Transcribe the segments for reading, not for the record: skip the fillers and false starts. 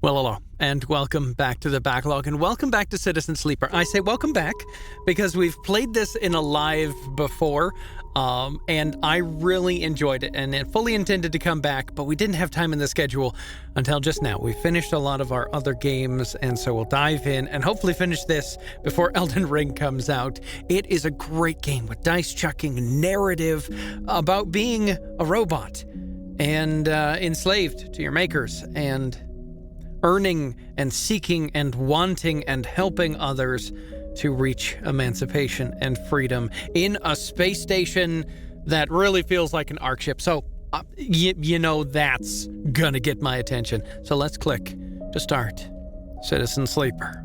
Well, hello, and welcome back to the BackLog, and welcome back to Citizen Sleeper. I say welcome back because we've played this in a live before, and I really enjoyed it, and it fully intended to come back, but we didn't have time in the schedule until just now. We finished a lot of our other games, and so we'll dive in and hopefully finish this before Elden Ring comes out. It is a great game with dice-chucking narrative about being a robot and enslaved to your makers, and earning and seeking and wanting and helping others to reach emancipation and freedom in a space station that really feels like an Ark ship. So, you know that's gonna get my attention. So let's click to start Citizen Sleeper.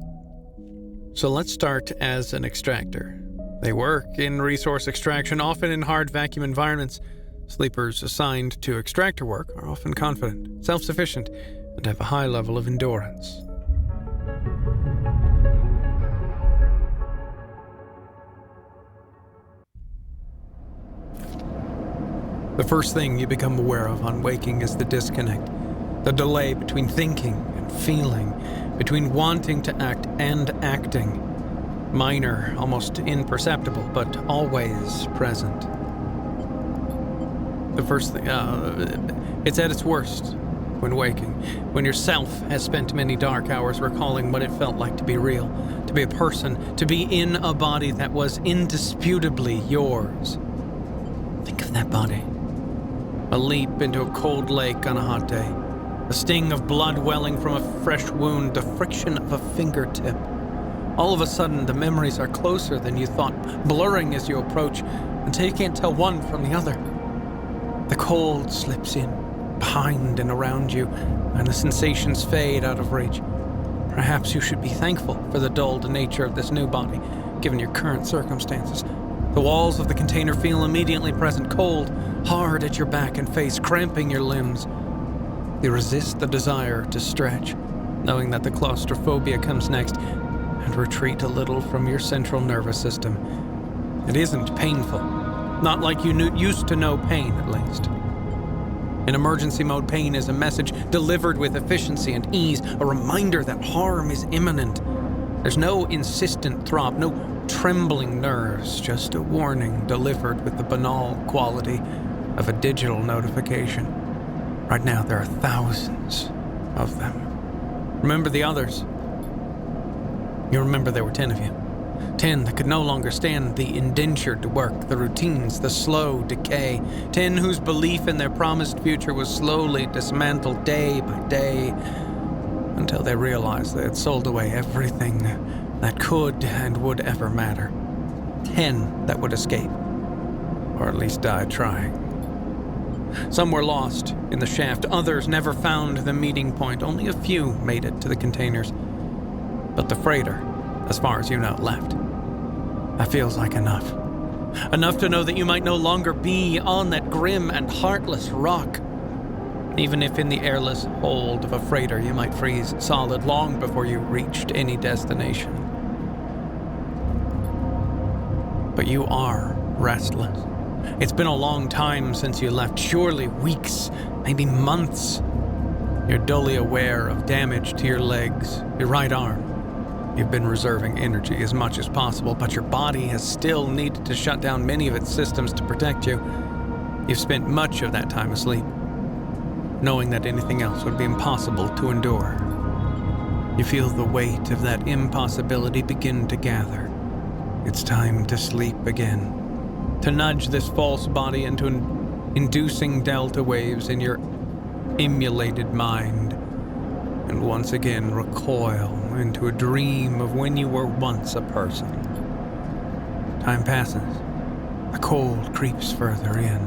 So let's start as an extractor. They work in resource extraction, often in hard vacuum environments. Sleepers assigned to extractor work are often confident, self-sufficient, and have a high level of endurance. The first thing you become aware of on waking is the disconnect, the delay between thinking and feeling, between wanting to act and acting. Minor, almost imperceptible, but always present. The first thing, it's at its worst when waking, when your self has spent many dark hours recalling what it felt like to be real, to be a person, to be in a body that was indisputably yours. Think of that body. A leap into a cold lake on a hot day, a sting of blood welling from a fresh wound, the friction of a fingertip. All of a sudden, the memories are closer than you thought, blurring as you approach, until you can't tell one from the other. The cold slips in, behind and around you, and the sensations fade out of reach. Perhaps you should be thankful for the dulled nature of this new body, given your current circumstances. The walls of the container feel immediately present, cold, hard at your back and face, cramping your limbs. You resist the desire to stretch, knowing that the claustrophobia comes next, and retreat a little from your central nervous system. It isn't painful, not like you used to know pain, at least. In emergency mode, pain is a message delivered with efficiency and ease, a reminder that harm is imminent. There's no insistent throb, no trembling nerves, just a warning delivered with the banal quality of a digital notification. Right now, there are thousands of them. Remember the others. You remember there were 10 of you. 10 that could no longer stand the indentured work, the routines, the slow decay. 10 whose belief in their promised future was slowly dismantled day by day until they realized they had sold away everything that could and would ever matter. 10 that would escape, or at least die trying. Some were lost in the shaft, others never found the meeting point. Only a few made it to the containers. But the freighter, as far as you know, left. That feels like enough. Enough to know that you might no longer be on that grim and heartless rock. Even if in the airless hold of a freighter you might freeze solid long before you reached any destination. But you are restless. It's been a long time since you left, surely weeks, maybe months. You're dully aware of damage to your legs, your right arm. You've been reserving energy as much as possible, but your body has still needed to shut down many of its systems to protect you. You've spent much of that time asleep, knowing that anything else would be impossible to endure. You feel the weight of that impossibility begin to gather. It's time to sleep again, to nudge this false body into inducing delta waves in your emulated mind, and once again recoil into a dream of when you were once a person. Time passes. The cold creeps further in.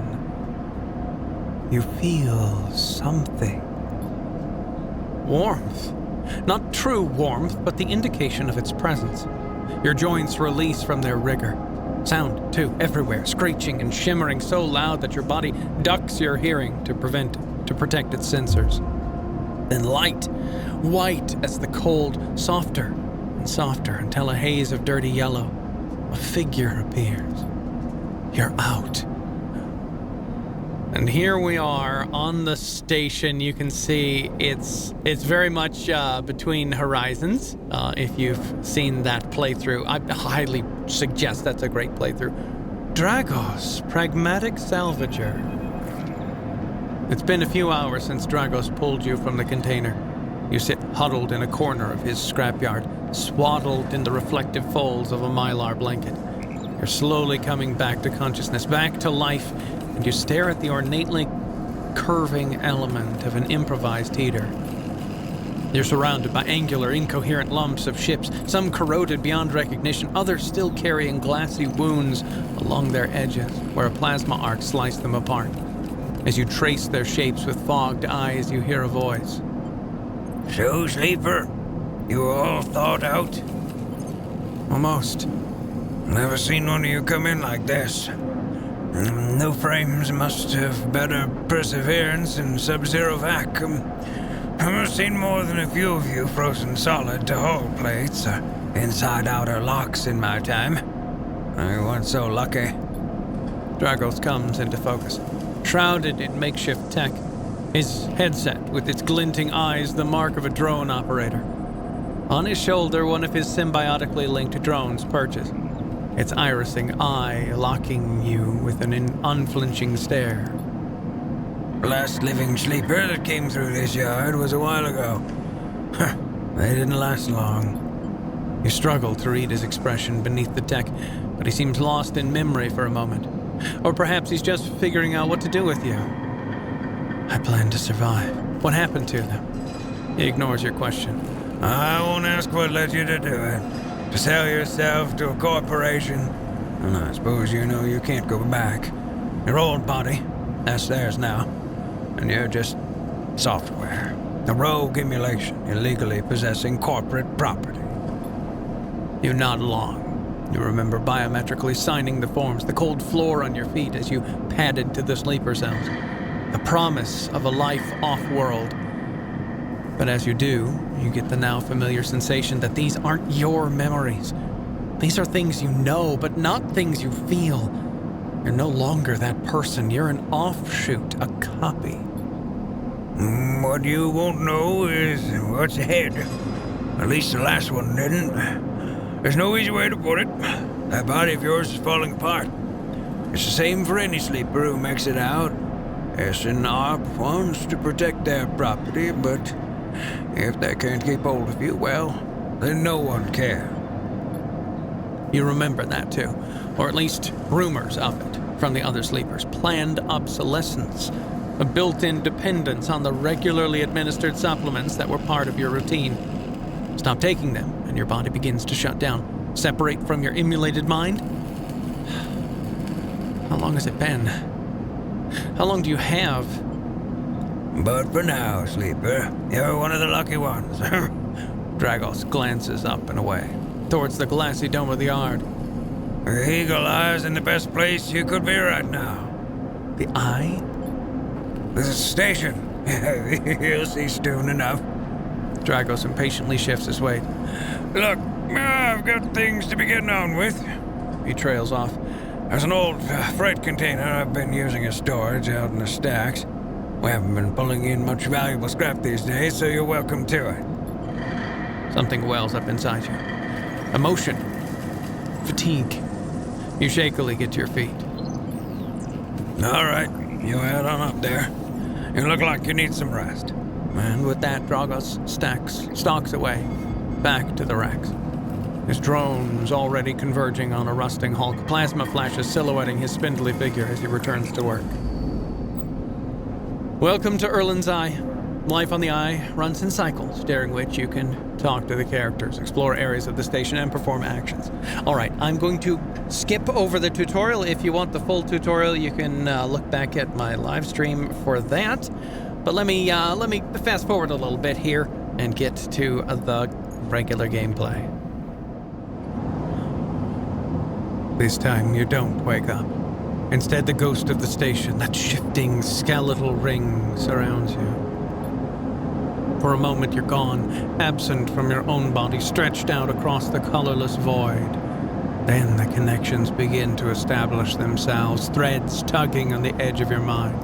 You feel something. Warmth. Not true warmth, but the indication of its presence. Your joints release from their rigor. Sound, too, everywhere, screeching and shimmering so loud that your body ducks your hearing to protect its sensors. Then light, white as the cold, softer and softer until a haze of dirty yellow. A figure appears. You're out. And here we are on the station. You can see it's very much between horizons. If you've seen that playthrough, I highly suggest that's a great playthrough. Dragos, Pragmatic Salvager. It's been a few hours since Dragos pulled you from the container. You sit huddled in a corner of his scrapyard, swaddled in the reflective folds of a mylar blanket. You're slowly coming back to consciousness, back to life, and you stare at the ornately curving element of an improvised heater. You're surrounded by angular, incoherent lumps of ships, some corroded beyond recognition, others still carrying glassy wounds along their edges where a plasma arc sliced them apart. As you trace their shapes with fogged eyes, you hear a voice. So, Sleeper, you all thought out? Almost. Never seen one of you come in like this. New frames must have better perseverance in sub-zero vacuum. I've seen more than a few of you frozen solid to hull plates or inside-outer locks in my time. I wasn't so lucky. Dragos comes into focus, shrouded in makeshift tech, his headset with its glinting eyes the mark of a drone operator. On his shoulder, one of his symbiotically linked drones perches, its irising eye locking you with an unflinching stare. Last living sleeper that came through this yard was a while ago. They didn't last long. You struggle to read his expression beneath the tech, but he seems lost in memory for a moment. Or perhaps he's just figuring out what to do with you. I plan to survive. What happened to them? He ignores your question. I won't ask what led you to do it. To sell yourself to a corporation. And I suppose you know you can't go back. Your old body, that's theirs now. And you're just software. A rogue emulation, illegally possessing corporate property. You nod along. You remember biometrically signing the forms, the cold floor on your feet as you padded to the sleeper cells. The promise of a life off-world. But as you do, you get the now familiar sensation that these aren't your memories. These are things you know, but not things you feel. You're no longer that person. You're an offshoot, a copy. What you won't know is what's ahead. At least the last one didn't. There's no easy way to put it. That body of yours is falling apart. It's the same for any sleeper who makes it out. SNR wants to protect their property, but if they can't keep hold of you, well, then no one can. You remember that too, or at least rumors of it from the other sleepers. Planned obsolescence, a built-in dependence on the regularly administered supplements that were part of your routine. Stop taking them, and your body begins to shut down. Separate from your emulated mind? How long has it been? How long do you have? But for now, Sleeper, you're one of the lucky ones. Dragos glances up and away, towards the glassy dome of the yard. The Eagle Eye's in the best place you could be right now. The eye? The station. You'll see soon enough. Dragos impatiently shifts his weight. Look, I've got things to be getting on with. He trails off. There's an old freight container I've been using as storage out in the stacks. We haven't been pulling in much valuable scrap these days, so you're welcome to it. Something wells up inside you. Emotion. Fatigue. You shakily get to your feet. All right, you head on up there. You look like you need some rest. And with that, Dragos stalks away, back to the racks. His drone's already converging on a rusting hulk. Plasma flashes silhouetting his spindly figure as he returns to work. Welcome to Erlin's Eye. Life on the Eye runs in cycles, during which you can talk to the characters, explore areas of the station, and perform actions. All right, I'm going to skip over the tutorial. If you want the full tutorial, you can look back at my live stream for that. But let me fast forward a little bit here and get to the regular gameplay. This time, you don't wake up. Instead, the ghost of the station, that shifting skeletal ring, surrounds you. For a moment, you're gone, absent from your own body, stretched out across the colorless void. Then the connections begin to establish themselves, threads tugging on the edge of your mind.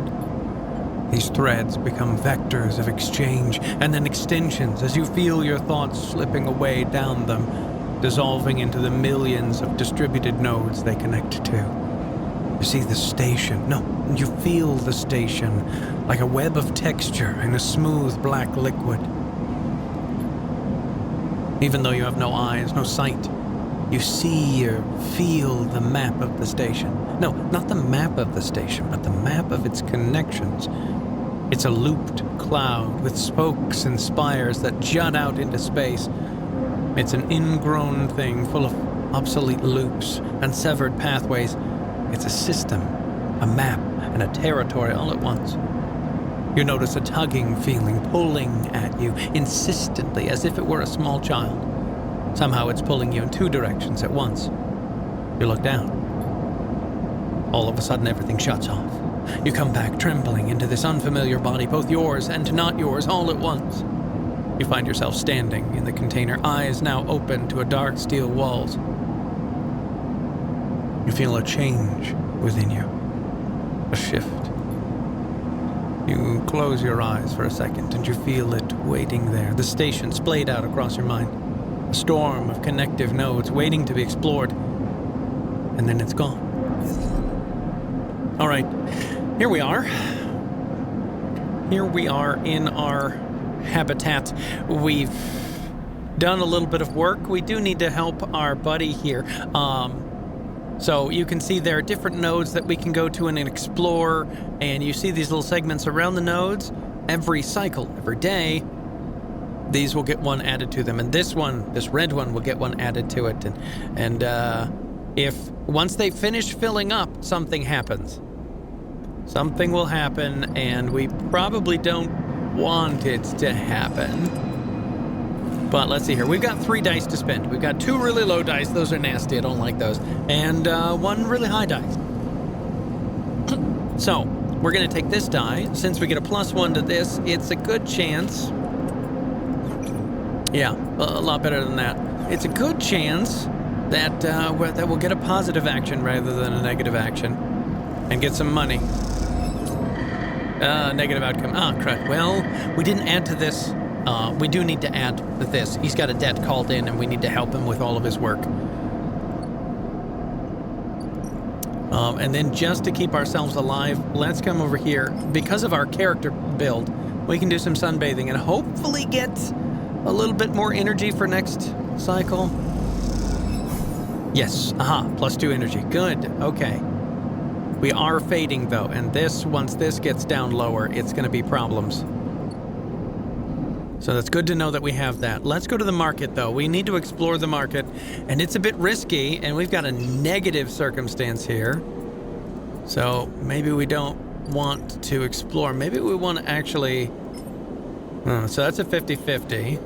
These threads become vectors of exchange and then extensions as you feel your thoughts slipping away down them, dissolving into the millions of distributed nodes they connect to. You see the station. No, you feel the station like a web of texture in a smooth black liquid. Even though you have no eyes, no sight, you see or feel the map of the station. No, not the map of the station, but the map of its connections. It's a looped cloud with spokes and spires that jut out into space. It's an ingrown thing full of obsolete loops and severed pathways. It's a system, a map, and a territory all at once. You notice a tugging feeling pulling at you insistently as if it were a small child. Somehow it's pulling you in two directions at once. You look down. All of a sudden everything shuts off. You come back trembling into this unfamiliar body, both yours and not yours, all at once. You find yourself standing in the container, eyes now open to a dark steel walls. You feel a change within you, a shift. You close your eyes for a second and you feel it waiting there, the station splayed out across your mind. A storm of connective nodes waiting to be explored, and then it's gone. All right, here we are. Here we are in our habitat. We've done a little bit of work. We do need to help our buddy here. So you can see there are different nodes that we can go to and explore, and you see these little segments around the nodes. Every cycle, every day, these will get one added to them, and this red one will get one added to it. And if once they finish filling up, something happens. Something will happen, and we probably don't want it to happen. But let's see here. We've got 3 dice to spend. We've got 2 really low dice. Those are nasty. I don't like those. And 1 really high dice. So we're going to take this die. Since we get a +1 to this, it's a good chance. Yeah, a lot better than that. It's a good chance that we'll get a positive action rather than a negative action and get some money. Negative outcome. Ah, crap. Well, we didn't add to this. We do need to add this. He's got a debt called in, and we need to help him with all of his work. And then just to keep ourselves alive, let's come over here. Because of our character build, we can do some sunbathing and hopefully get a little bit more energy for next cycle. Yes, +2 energy. Good, okay. We are fading though, and once this gets down lower, it's gonna be problems. So that's good to know that we have that. Let's go to the market though. We need to explore the market, and it's a bit risky, and we've got a negative circumstance here. So maybe we don't want to explore. Maybe we want to actually... so that's a 50-50.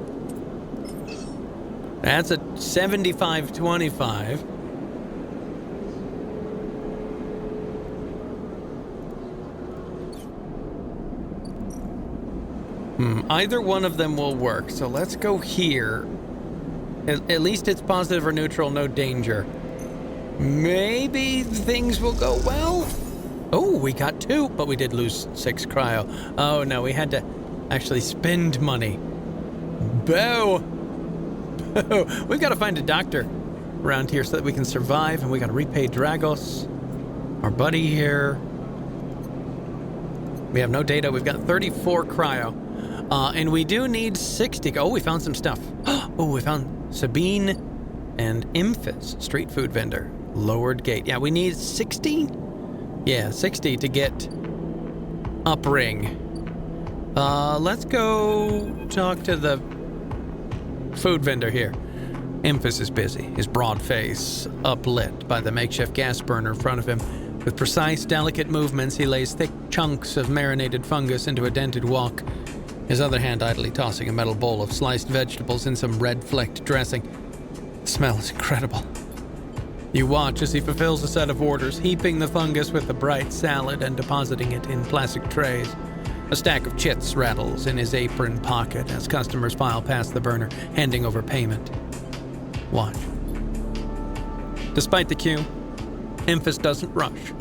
That's a 75-25. Either one of them will work, so let's go here. At least it's positive or neutral, no danger. Maybe things will go well. Oh, we got 2, but we did lose 6 cryo. Oh no, we had to actually spend money. Boo! Boo! We've got to find a doctor around here so that we can survive, and we got to repay Dragos, our buddy here. We have no data. We've got 34 cryo. And we do need 60. Oh, we found some stuff. Oh, we found Sabine and Imphis, street food vendor. Lowered gate. Yeah, we need 60? Yeah, 60 to get upring. Let's go talk to the food vendor here. Imphis is busy, his broad face uplit by the makeshift gas burner in front of him. With precise, delicate movements, he lays thick chunks of marinated fungus into a dented wok, his other hand idly tossing a metal bowl of sliced vegetables in some red-flecked dressing. The smell is incredible. You watch as he fulfills a set of orders, heaping the fungus with the bright salad and depositing it in plastic trays. A stack of chits rattles in his apron pocket as customers file past the burner, handing over payment. Watch. Despite the queue, Imphis doesn't rush.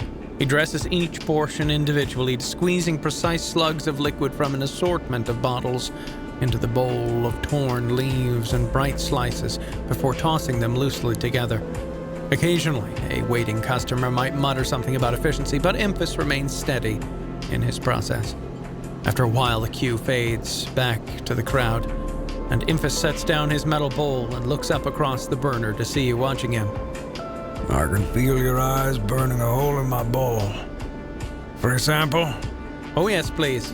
He dresses each portion individually, squeezing precise slugs of liquid from an assortment of bottles into the bowl of torn leaves and bright slices before tossing them loosely together. Occasionally, a waiting customer might mutter something about efficiency, but Impus remains steady in his process. After a while, the queue fades back to the crowd, and Impus sets down his metal bowl and looks up across the burner to see you watching him. I can feel your eyes burning a hole in my bowl. For example? Oh yes, please.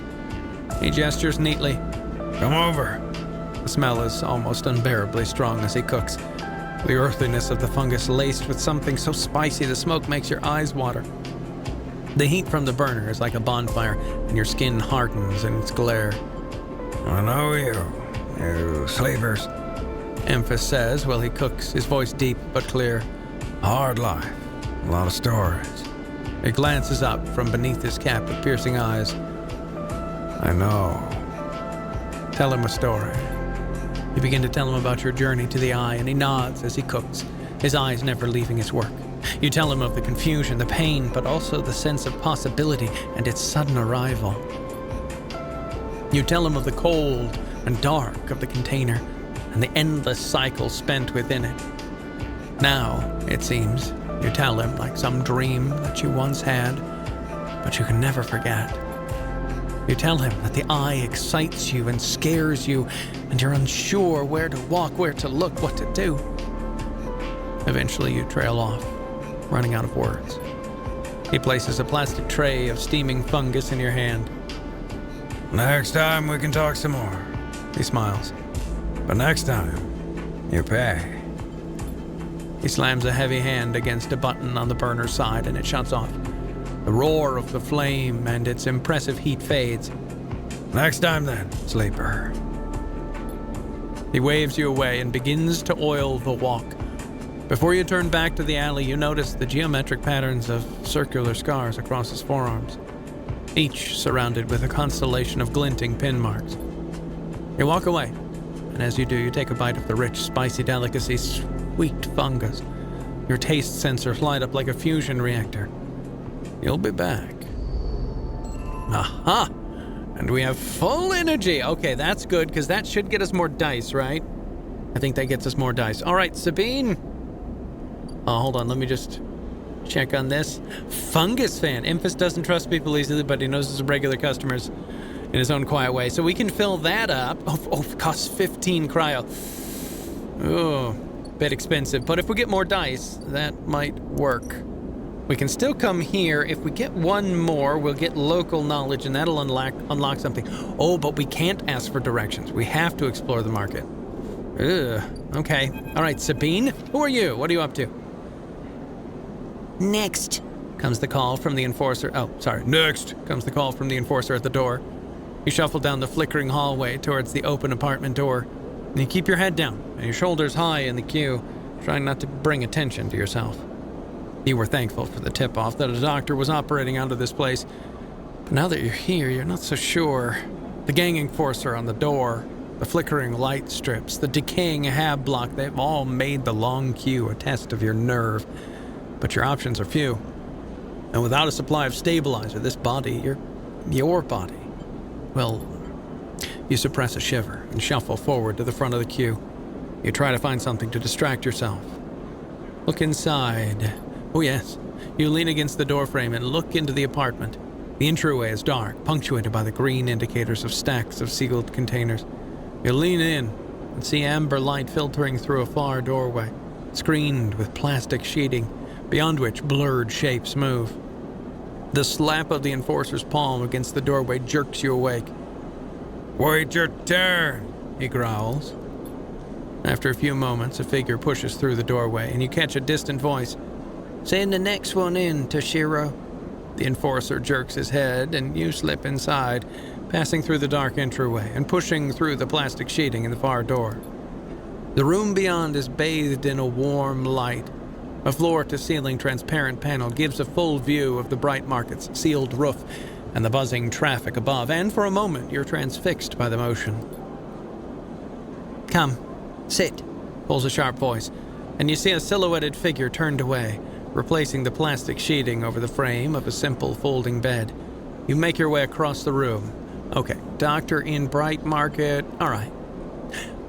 He gestures neatly. Come over. The smell is almost unbearably strong as he cooks. The earthiness of the fungus laced with something so spicy the smoke makes your eyes water. The heat from the burner is like a bonfire, and your skin hardens in its glare. I know you sleepers. Impus says while he cooks, his voice deep but clear. Hard life. A lot of stories. He glances up from beneath his cap with piercing eyes. I know. Tell him a story. You begin to tell him about your journey to the Eye, and he nods as he cooks, his eyes never leaving his work. You tell him of the confusion, the pain, but also the sense of possibility and its sudden arrival. You tell him of the cold and dark of the container and the endless cycle spent within it. Now, it seems, you tell him like some dream that you once had, but you can never forget. You tell him that the Eye excites you and scares you, and you're unsure where to walk, where to look, what to do. Eventually, you trail off, running out of words. He places a plastic tray of steaming fungus in your hand. Next time we can talk some more. He smiles. But next time, you pay. He slams a heavy hand against a button on the burner side and it shuts off. The roar of the flame and its impressive heat fades. Next time then, sleeper. He waves you away and begins to oil the walk. Before you turn back to the alley, you notice the geometric patterns of circular scars across his forearms, each surrounded with a constellation of glinting pin marks. You walk away, and as you do, you take a bite of the rich, spicy delicacy, sweet fungus. Your taste sensors light up like a fusion reactor. You'll be back. Aha! And we have full energy. Okay, that's good, because that should get us more dice, right? I think that gets us more dice. All right, Sabine. Oh, hold on, let me just check on this. Fungus fan. Impus doesn't trust people easily, but he knows his regular customers in his own quiet way. So we can fill that up. Oh, it costs 15 cryo. Oh, bit expensive. But if we get more dice, that might work. We can still come here. If we get one more, we'll get local knowledge, and that'll unlock something. Oh, but we can't ask for directions. We have to explore the market. Ugh. Okay. All right, Sabine, who are you? What are you up to? Next, comes the call from the enforcer. Oh, sorry. Next, comes the call from the enforcer at the door. You shuffle down the flickering hallway towards the open apartment door. And you keep your head down and your shoulders high in the queue, trying not to bring attention to yourself. You were thankful for the tip-off that a doctor was operating out of this place. But now that you're here, you're not so sure. The gang enforcer on the door, the flickering light strips, the decaying hab block, they've all made the long queue a test of your nerve. But your options are few. And without a supply of stabilizer, this body, your body, well, you suppress a shiver and shuffle forward to the front of the queue. You try to find something to distract yourself. Look inside. Oh yes, you lean against the doorframe and look into the apartment. The entryway is dark, punctuated by the green indicators of stacks of sealed containers. You lean in and see amber light filtering through a far doorway, screened with plastic sheeting, beyond which blurred shapes move. The slap of the enforcer's palm against the doorway jerks you awake. Wait your turn, he growls. After a few moments, a figure pushes through the doorway, and you catch a distant voice. Send the next one in, Toshiro. The enforcer jerks his head, and you slip inside, passing through the dark entryway and pushing through the plastic sheeting in the far door. The room beyond is bathed in a warm light. A floor-to-ceiling transparent panel gives a full view of the bright market's sealed roof and the buzzing traffic above, and for a moment you're transfixed by the motion. Come, sit, pulls a sharp voice, and you see a silhouetted figure turned away, replacing the plastic sheeting over the frame of a simple folding bed. You make your way across the room. Okay, doctor in bright market. All right.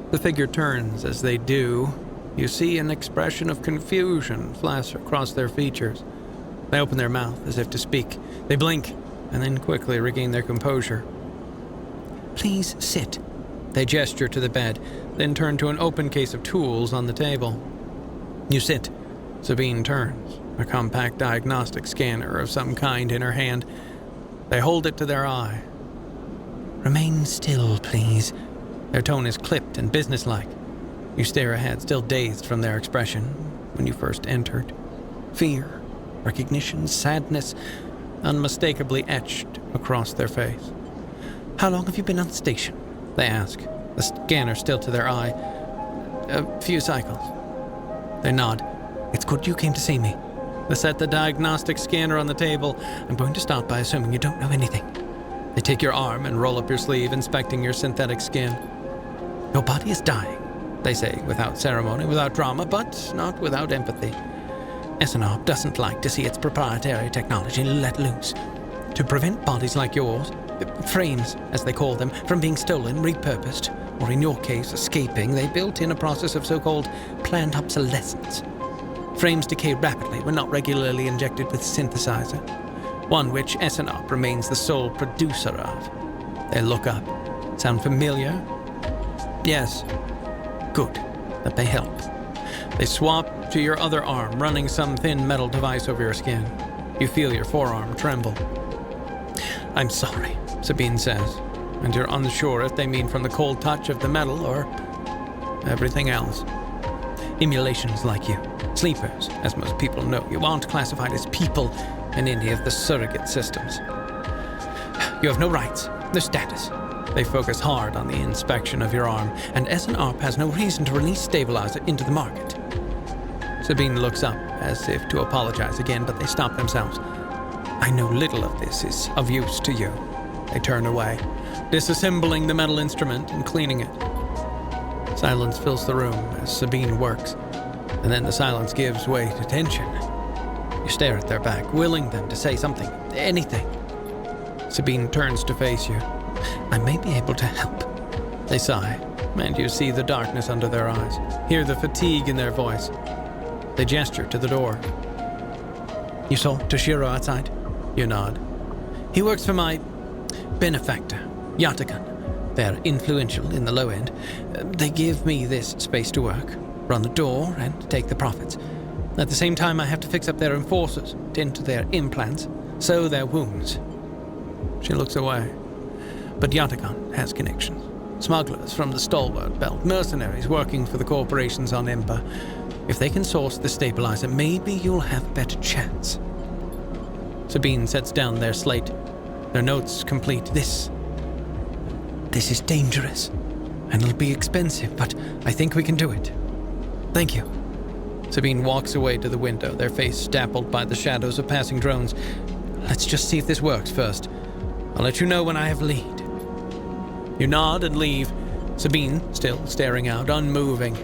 The figure turns. As they do, you see an expression of confusion flash across their features. They open their mouth as if to speak. They blink and then quickly regain their composure. Please sit. They gesture to the bed, then turn to an open case of tools on the table. You sit. Sabine turns, a compact diagnostic scanner of some kind in her hand. They hold it to their eye. Remain still, please. Their tone is clipped and businesslike. You stare ahead, still dazed from their expression when you first entered. Fear, recognition, sadness, unmistakably etched across their face. How long have you been on station? They ask, the scanner still to their eye. A few cycles. They nod. It's good you came to see me. They set the diagnostic scanner on the table. I'm going to start by assuming you don't know anything. They take your arm and roll up your sleeve, inspecting your synthetic skin. Your body is dying, they say, without ceremony, without drama, but not without empathy. SNR doesn't like to see its proprietary technology let loose. To prevent bodies like yours, frames, as they call them, from being stolen, repurposed, or in your case, escaping, they built in a process of so-called planned obsolescence. Frames decay rapidly when not regularly injected with synthesizer, one which SNR remains the sole producer of. They look up. Sound familiar? Yes. Good. That they help. They swap to your other arm, running some thin metal device over your skin. You feel your forearm tremble. I'm sorry, Sabine says, and you're unsure if they mean from the cold touch of the metal or everything else. Emulations like you, sleepers, as most people know, you aren't classified as people in any of the surrogate systems. You have no rights, no status. They focus hard on the inspection of your arm, and SNR has no reason to release stabilizer into the market. Sabine looks up, as if to apologize again, but they stop themselves. I know little of this is of use to you. They turn away, disassembling the metal instrument and cleaning it. Silence fills the room as Sabine works, and then the silence gives way to tension. You stare at their back, willing them to say something, anything. Sabine turns to face you. I may be able to help. They sigh, and you see the darkness under their eyes, hear the fatigue in their voice. They gesture to the door. You saw Toshiro outside? You nod. He works for my benefactor, Yatakan. They're influential in the low end. They give me this space to work, run the door, and take the profits. At the same time, I have to fix up their enforcers, tend to their implants, sew their wounds. She looks away. But Yatakan has connections. Smugglers from the Stalwart Belt, mercenaries working for the corporations on Impa. If they can source the stabilizer, maybe you'll have a better chance. Sabine sets down their slate, their notes complete. This is dangerous, and it'll be expensive, but I think we can do it. Thank you. Sabine walks away to the window, their face dappled by the shadows of passing drones. Let's just see if this works first. I'll let you know when I have lead. You nod and leave, Sabine still staring out, unmoving.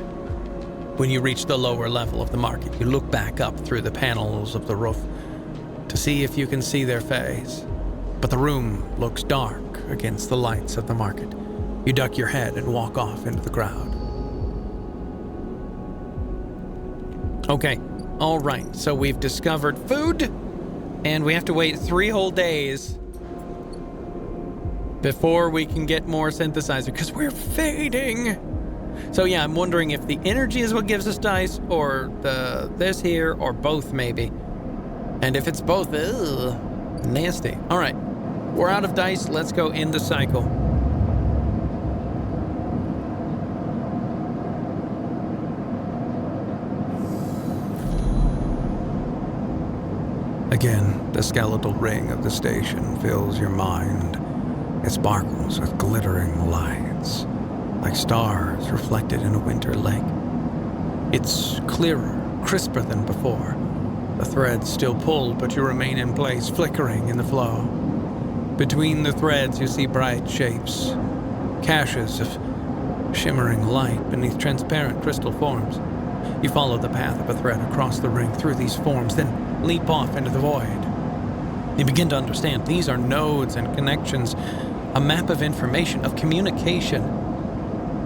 When you reach the lower level of the market, you look back up through the panels of the roof to see if you can see their face. But the room looks dark against the lights of the market. You duck your head and walk off into the crowd. Okay, all right, so we've discovered food, and we have to wait 3 whole days before we can get more synthesizer, because we're fading. So yeah, I'm wondering if the energy is what gives us dice, or this here, or both maybe. And if it's both, nasty. All right, we're out of dice. Let's go in the cycle. Again, the skeletal ring of the station fills your mind. It sparkles with glittering lights, like stars reflected in a winter lake. It's clearer, crisper than before. The threads still pull, but you remain in place, flickering in the flow. Between the threads, you see bright shapes, caches of shimmering light beneath transparent crystal forms. You follow the path of a thread across the ring through these forms, then leap off into the void. You begin to understand these are nodes and connections, a map of information, of communication.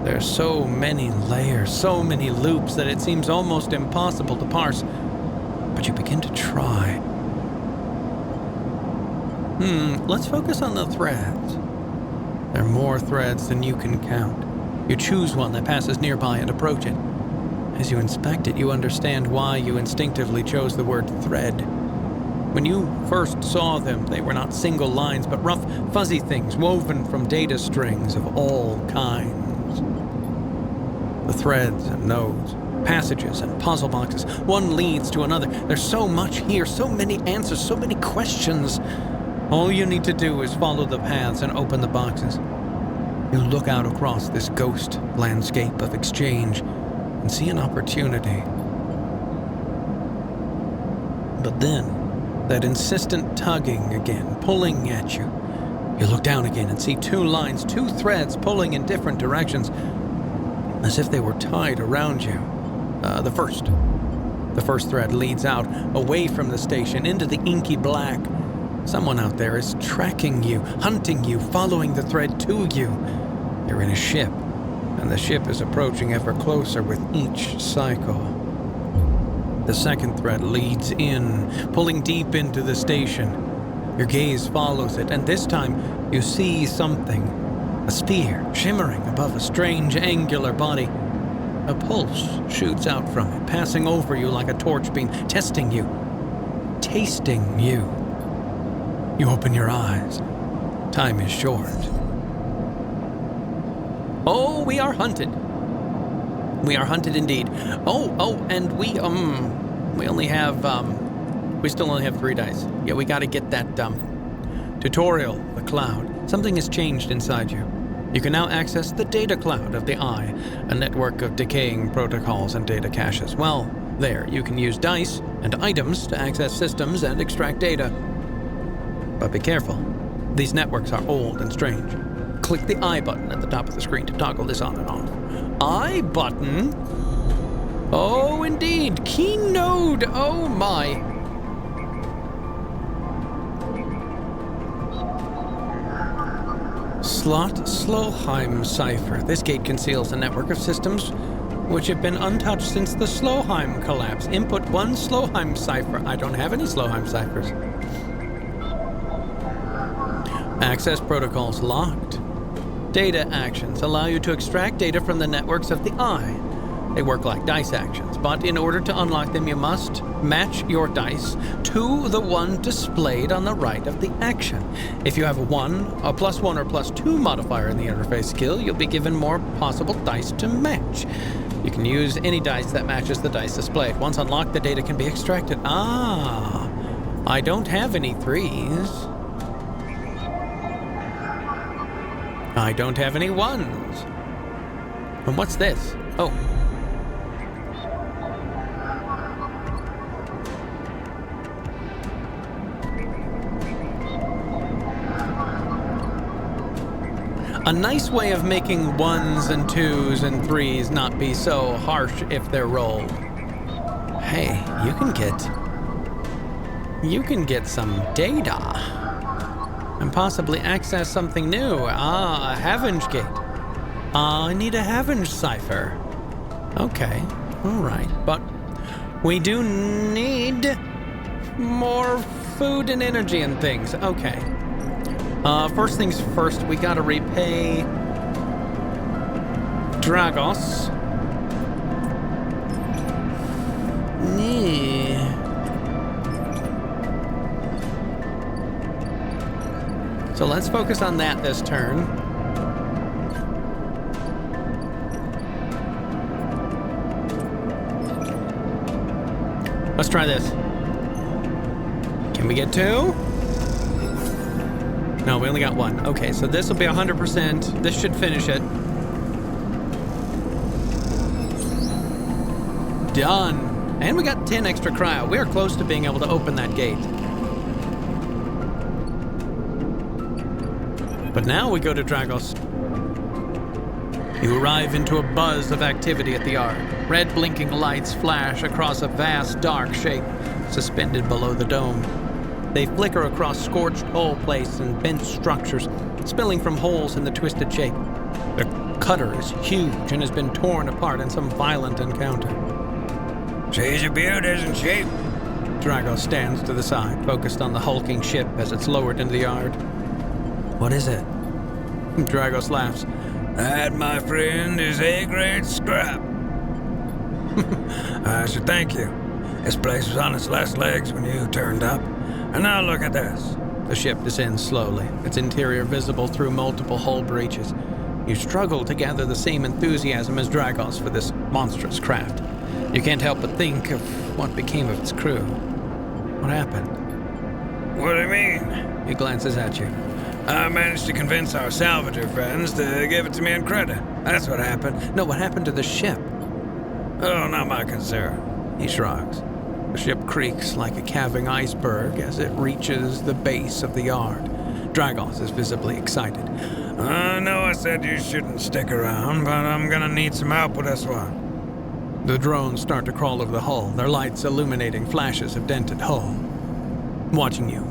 There are so many layers, so many loops that it seems almost impossible to parse, but you begin to try. Let's focus on the threads. There are more threads than you can count. You choose one that passes nearby and approach it. As you inspect it, you understand why you instinctively chose the word thread. When you first saw them, they were not single lines, but rough, fuzzy things woven from data strings of all kinds. The threads and nodes, passages and puzzle boxes, one leads to another. There's so much here, so many answers, so many questions. All you need to do is follow the paths and open the boxes. You look out across this ghost landscape of exchange and see an opportunity. But then, that insistent tugging again, pulling at you. You look down again and see two lines, two threads pulling in different directions, as if they were tied around you. The first thread leads out, away from the station, into the inky black. Someone out there is tracking you, hunting you, following the thread to you. You're in a ship, and the ship is approaching ever closer with each cycle. The second thread leads in, pulling deep into the station. Your gaze follows it, and this time you see something. A spear shimmering above a strange angular body. A pulse shoots out from it, passing over you like a torch beam, testing you, tasting you. You open your eyes. Time is short. Oh, we are hunted. We are hunted indeed. And we still only have 3 dice. Yeah, we gotta get that, tutorial, the cloud. Something has changed inside you. You can now access the data cloud of the Eye, a network of decaying protocols and data caches. Well, there, you can use dice and items to access systems and extract data. But be careful. These networks are old and strange. Click the I button at the top of the screen to toggle this on and off. I button? Oh, indeed. Key node. Oh, my. Slot Slowheim cipher. This gate conceals a network of systems which have been untouched since the Slowheim collapse. Input 1 Slowheim cipher. I don't have any Slowheim ciphers. Access protocols locked. Data actions allow you to extract data from the networks of the Eye. They work like dice actions, but in order to unlock them, you must match your dice to the one displayed on the right of the action. If you have a +1 or +2 modifier in the interface skill, you'll be given more possible dice to match. You can use any dice that matches the dice displayed. Once unlocked, the data can be extracted. I don't have any 3s. I don't have any 1s. And what's this? Oh. A nice way of making 1s and 2s and 3s not be so harsh if they're rolled. Hey, you can get some data. And possibly access something new. A Havenge gate. I need a Havenge cipher. Okay, all right. But we do need more food and energy and things. Okay. First things first, we gotta repay Dragos. So let's focus on that this turn. Let's try this. Can we get 2? No, we only got 1. Okay, so this will be 100%. This should finish it. Done. And we got 10 extra cryo. We are close to being able to open that gate. But now we go to Dragos. You arrive into a buzz of activity at the yard. Red blinking lights flash across a vast dark shape suspended below the dome. They flicker across scorched hull plates and bent structures, spilling from holes in the twisted shape. The cutter is huge and has been torn apart in some violent encounter. She's a beaut, isn't she? Drago stands to the side, focused on the hulking ship as it's lowered into the yard. What is it? Dragos laughs. That, my friend, is a great scrap. I should thank you. This place was on its last legs when you turned up. And now look at this. The ship descends slowly, its interior visible through multiple hull breaches. You struggle to gather the same enthusiasm as Dragos for this monstrous craft. You can't help but think of what became of its crew. What happened? What do you mean? He glances at you. I managed to convince our salvager friends to give it to me in credit. That's what happened. No, what happened to the ship? Oh, not my concern. He shrugs. The ship creaks like a calving iceberg as it reaches the base of the yard. Dragos is visibly excited. I know I said you shouldn't stick around, but I'm gonna need some help with this one. The drones start to crawl over the hull, their lights illuminating flashes of dented hull. Watching you.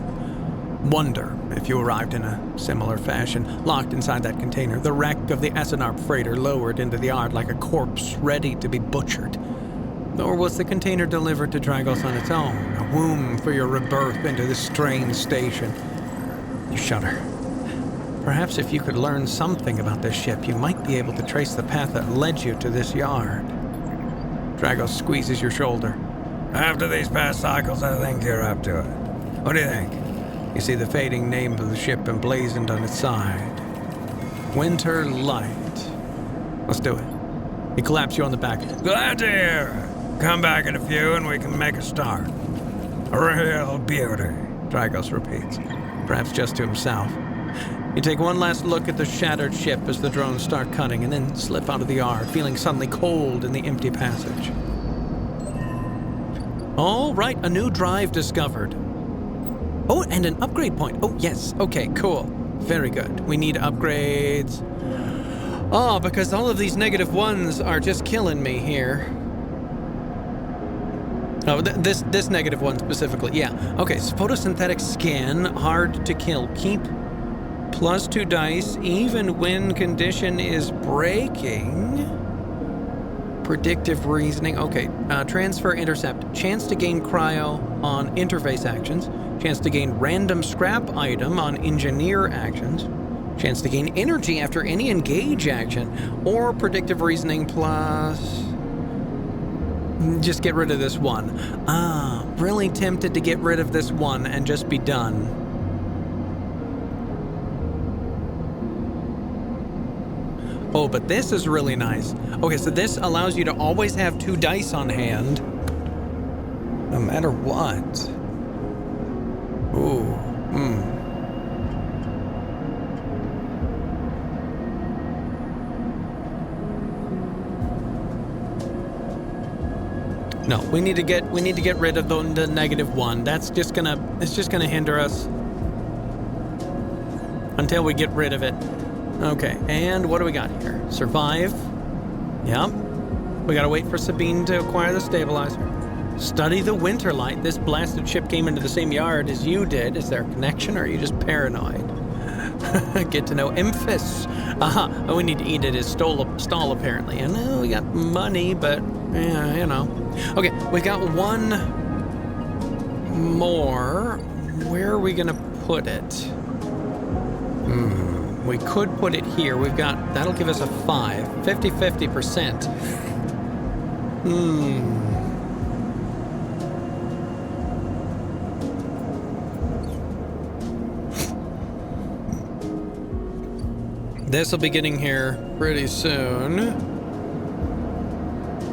Wonder if you arrived in a similar fashion, locked inside that container, the wreck of the Asinarp freighter lowered into the yard like a corpse ready to be butchered. Or was the container delivered to Dragos on its own, a womb for your rebirth into this strange station? You shudder. Perhaps if you could learn something about this ship, you might be able to trace the path that led you to this yard. Dragos squeezes your shoulder. After these past cycles, I think you're up to it. What do you think? You see the fading name of the ship emblazoned on its side. Winter Light. Let's do it. He claps you on the back. Glad to hear it. Come back in a few and we can make a start. A real beauty, Dragos repeats, perhaps just to himself. You take one last look at the shattered ship as the drones start cutting and then slip out of the yard, feeling suddenly cold in the empty passage. All right, a new drive discovered. Oh, and an upgrade point. Oh, yes. Okay, cool. Very good. We need upgrades. Oh, because all of these -1s are just killing me here. Oh, this -1 specifically. Yeah. Okay, so photosynthetic scan, hard to kill. Keep +2 dice, even when condition is breaking. Predictive reasoning. Okay, transfer intercept. Chance to gain cryo on interface actions. Chance to gain random scrap item on engineer actions. Chance to gain energy after any engage action. Or predictive reasoning plus... Just get rid of this one. Really tempted to get rid of this one and just be done. Oh, but this is really nice. Okay, so this allows you to always have 2 dice on hand, no matter what. Ooh, No, we need to get rid of the -1. It's just gonna hinder us until we get rid of it. Okay, and what do we got here? Survive. Yep. We gotta wait for Sabine to acquire the stabilizer. Study the winter light. This blasted ship came into the same yard as you did. Is there a connection, or are you just paranoid? Get to know Emphis. Oh, we need to eat at his stall, apparently. I know we got money, but, yeah, you know. Okay, we got one more. Where are we gonna put it? We could put it here. That'll give us a 5. 50-50%. This will be getting here pretty soon.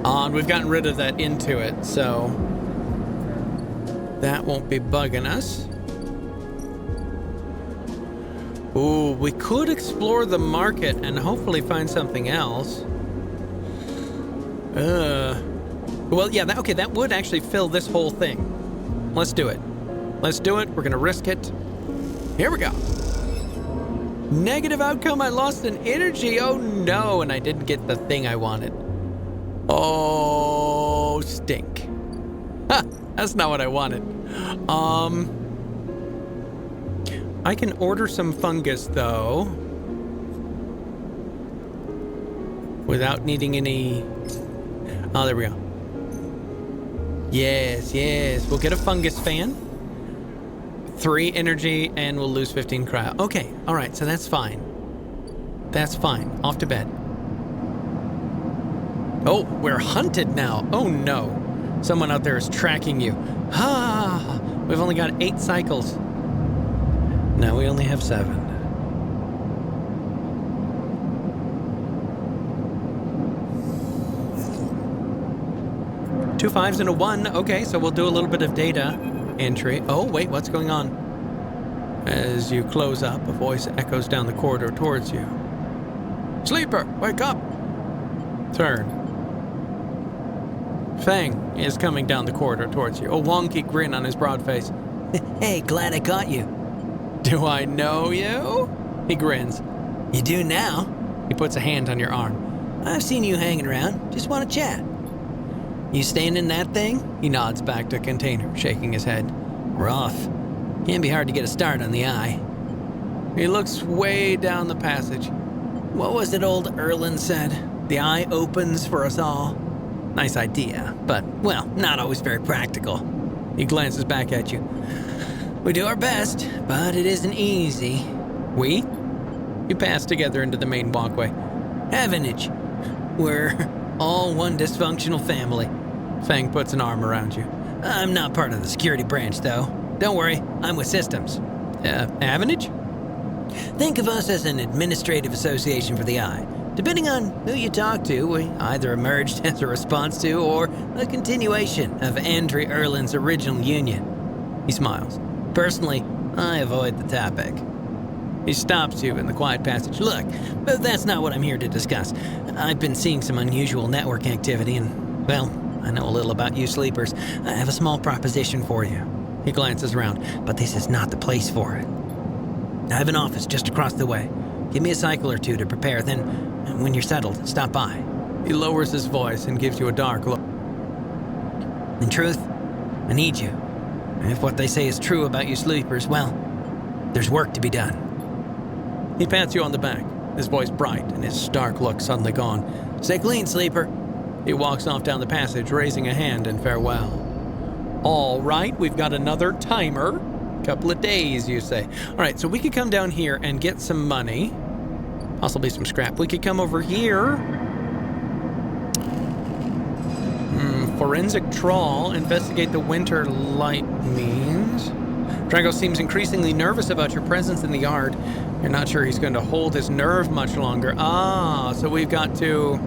And we've gotten rid of that into it, so that won't be bugging us. Ooh, we could explore the market and hopefully find something else. Well, yeah, that would actually fill this whole thing. Let's do it. Let's do it. We're gonna risk it. Here we go. Negative outcome, I lost an energy. Oh no, and I didn't get the thing I wanted. Oh, stink. Ha, that's not what I wanted. I can order some fungus though, without needing any. Oh, there we go. Yes, we'll get a fungus fan. 3 energy and we'll lose 15 cryo. Okay, all right, so that's fine. That's fine. Off to bed. Oh, we're hunted now. Oh no. Someone out there is tracking you. Ah, we've only got 8 cycles. Now we only have 7. Two 5s and a 1. Okay, so we'll do a little bit of data entry. Oh, wait, what's going on? As you close up, a voice echoes down the corridor towards you. Sleeper, wake up! Turn. Fang is coming down the corridor towards you, a wonky grin on his broad face. Hey, glad I caught you. Do I know you? He grins. You do now? He puts a hand on your arm. I've seen you hanging around. Just want to chat. You staying in that thing? He nods back to container, shaking his head. Rough. Can be hard to get a start on the eye. He looks way down the passage. What was it old Erlen said? The eye opens for us all. Nice idea, but, well, not always very practical. He glances back at you. We do our best, but it isn't easy. We? You pass together into the main walkway. Heavenage. We're all one dysfunctional family. Fang puts an arm around you. I'm not part of the security branch, though. Don't worry, I'm with systems. Avenage? Think of us as an administrative association for the eye. Depending on who you talk to, we either emerged as a response to or a continuation of Andrew Erlen's original union. He smiles. Personally, I avoid the topic. He stops you in the quiet passage. Look, but that's not what I'm here to discuss. I've been seeing some unusual network activity and, well, I know a little about you sleepers. I have a small proposition for you. He glances around. But this is not the place for it. I have an office just across the way. Give me a cycle or 2 to prepare, then when you're settled, stop by. He lowers his voice and gives you a dark look. In truth, I need you. If what they say is true about you sleepers, well, there's work to be done. He pats you on the back, his voice bright and his stark look suddenly gone. Stay clean, sleeper. He walks off down the passage, raising a hand in farewell. All right, we've got another timer. Couple of days, you say. All right, so we could come down here and get some money. Possibly some scrap. We could come over here. Forensic trawl. Investigate the winter light means. Drago seems increasingly nervous about your presence in the yard. You're not sure he's going to hold his nerve much longer. Ah, so we've got to...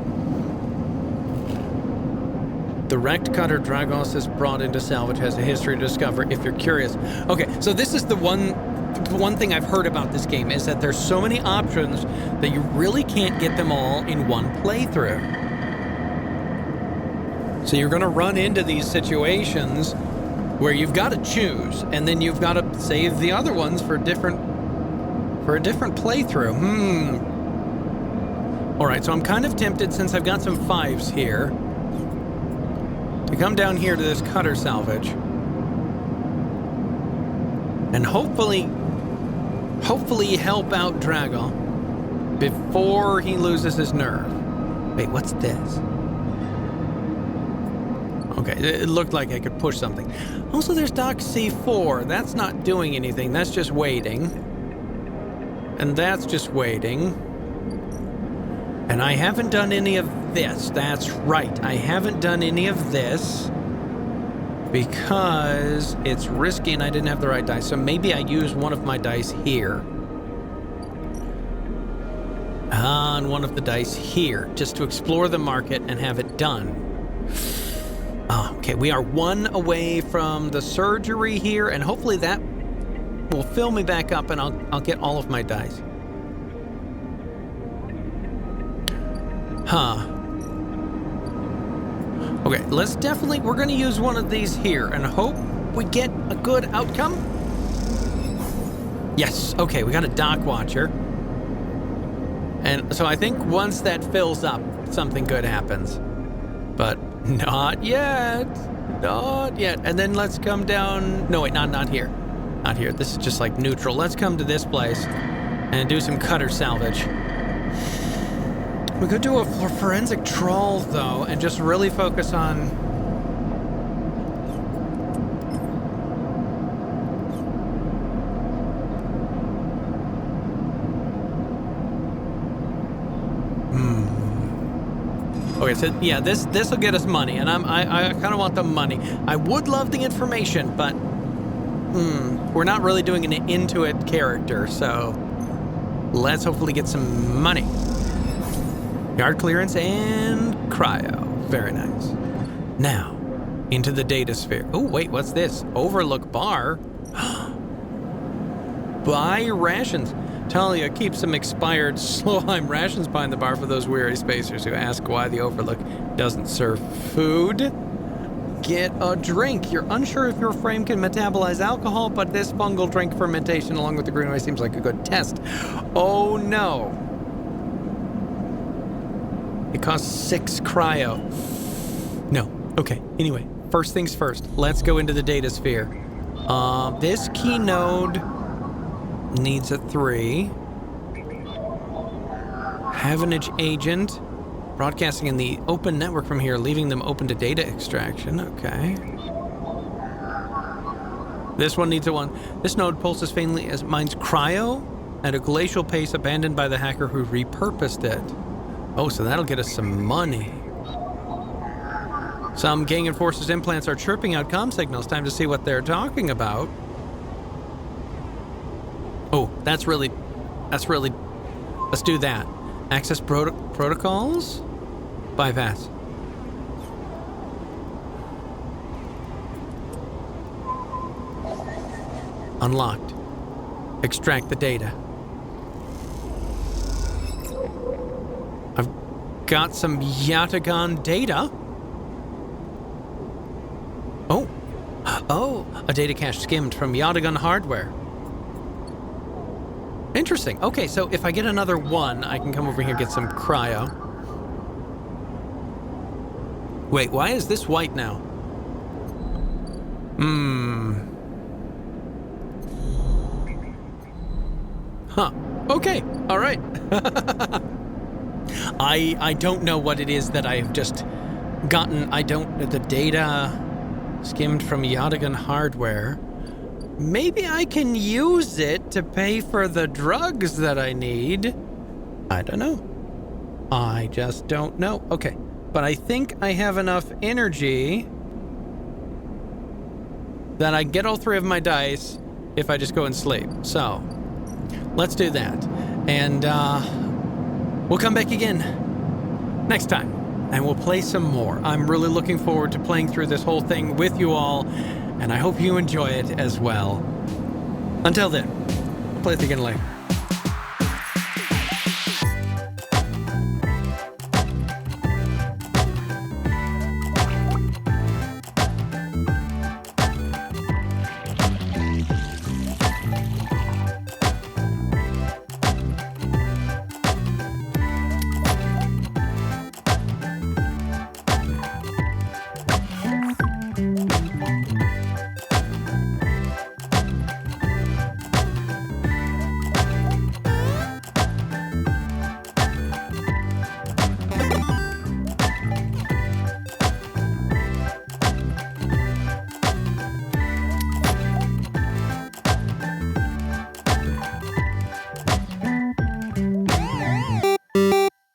The wrecked cutter Dragos is brought into salvage has a history to discover if you're curious. Okay, so this is the one thing I've heard about this game is that there's so many options that you really can't get them all in one playthrough. So you're going to run into these situations where you've got to choose, and then you've got to save the other ones for a different playthrough. All right, so I'm kind of tempted since I've got some 5s here to come down here to this cutter salvage and hopefully help out Drago before he loses his nerve. Wait, what's this? Okay, it looked like I could push something. Also, there's Dock C4. That's not doing anything. That's just waiting. And that's just waiting. And I haven't done any of this. That's right. I haven't done any of this because it's risky and I didn't have the right dice. So maybe I use one of my dice here. And one of the dice here, just to explore the market and have it done. Oh, okay, we are 1 away from the surgery here, and hopefully that will fill me back up and I'll get all of my dice. Huh. Okay, we're gonna use one of these here and hope we get a good outcome. Yes, okay, we got a dock watcher. And so I think once that fills up, something good happens. But not yet. Not yet. And then let's come down... No, wait, not here. Not here. This is just like neutral. Let's come to this place and do some cutter salvage. We could do a forensic trawl, though, and just really focus on... Okay, so yeah, this will get us money, and I kind of want the money. I would love the information, but we're not really doing an Intuit character, so let's hopefully get some money. Yard clearance and cryo. Very nice. Now, into the data sphere. Oh, wait, what's this? Overlook bar? Buy rations. Talia keeps some expired Slowheim rations behind the bar for those weary spacers who ask why the Overlook doesn't serve food. Get a drink. You're unsure if your frame can metabolize alcohol, but this fungal drink fermentation along with the greenway seems like a good test. Oh no. It costs 6 cryo. No. Okay. Anyway, first things first. Let's go into the data sphere. This key node needs a 3. Havenage agent. Broadcasting in the open network from here, leaving them open to data extraction. Okay. This one needs a 1. This node pulses faintly as it mines cryo at a glacial pace abandoned by the hacker who repurposed it. Oh, so that'll get us some money. Some gang enforcers' implants are chirping out comm signals. Time to see what they're talking about. Oh, that's really, let's do that. Access protocols? Bypass. Unlocked. Extract the data. I've got some Yatagan data. Oh, a data cache skimmed from Yatagan hardware. Interesting. Okay, so if I get another 1, I can come over here and get some cryo. Wait, why is this white now? Huh. Okay. All right. I don't know what it is that I've just gotten. The data skimmed from Yatagan hardware. Maybe I can use it to pay for the drugs that I need. I don't know. I just don't know. Okay. But I think I have enough energy that I get all 3 of my dice if I just go and sleep. So, let's do that. And we'll come back again next time. And we'll play some more. I'm really looking forward to playing through this whole thing with you all. And I hope you enjoy it as well. Until then, play it again later.